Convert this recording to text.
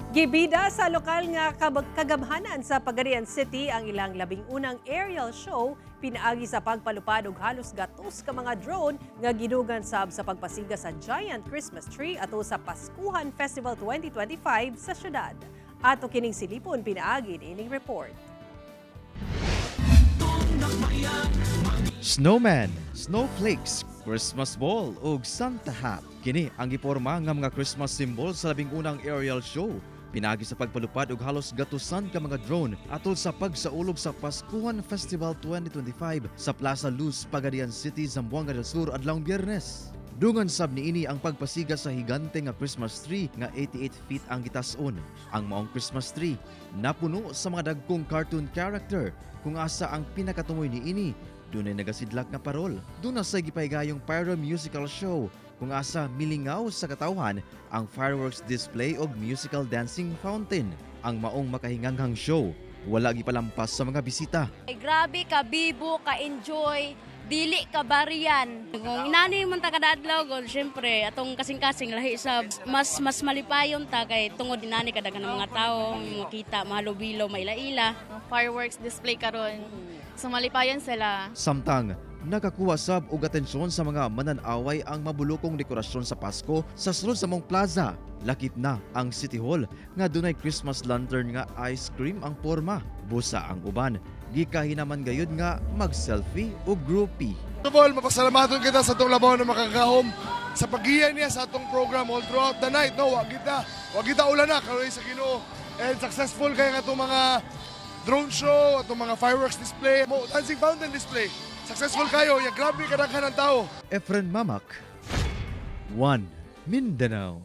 Gibida sa lokal nga kagamhanan sa Pagadian City ang ilang labing-unang aerial show pinaagi sa pagpalupad og halos gatos ka mga drone nga gidugan sab sa pagpasiga sa Giant Christmas Tree ato sa Paskuhan Festival 2025 sa syudad. Ato kining silipon pinaagi ining report. Snowman, snowflakes, Christmas ball ug Santa hat. Kini ang giporma nga mga Christmas symbol sa labing-unang aerial show. Pinagi sa pagpalupad og halos gatusan ka mga drone atol sa pagsaulog sa Paskuhan Festival 2025 sa Plaza Luz, Pagadian City, Zamboanga del Sur adlawng Biyernes. Dungan sab niini ang pagpasiga sa higante nga Christmas tree nga 88 feet ang gitas-on. Ang maong Christmas tree napuno sa mga dagkong cartoon character kung asa ang pinakatumoy niini dunay nagasidlak nga parol. Duna sa gipaygayong pyro musical show kung asa milingaw sa katawhan ang fireworks display og musical dancing fountain. Ang maong makahinganghang show wala gipalampas sa mga bisita. Ay, grabe ka bibo, ka enjoy, dili ka bariyan. Kung inani man ta kadadlaw gol, syempre atong kasing-kasing lahi sa mas malipayon ta kay tungod inani kadagan ng mga tao, makita mahalubilo, maila-ila. Fireworks display karon. So malipayon sila. Samtang nakakuha sab og atensyon sa mga mananaway ang mabulokong dekorasyon sa Pasko sa sulod sa mong plaza. Lakip na ang City Hall nga dunay Christmas lantern nga ice cream ang porma. Busa ang uban, gikahinaman gayud nga mag-selfie o groupie. Tubol, mapasalamaton kita sa itong labaw na makakahom sa paghiyan niya sa itong program all throughout the night. No, wag kita ulan na, karoy sa Ginoo. And successful kaya nga itong mga drone show, itong mga fireworks display, dancing fountain display. Successful kayo, yung grabe kadaghan ng tao. Efren Mamak, One Mindanao.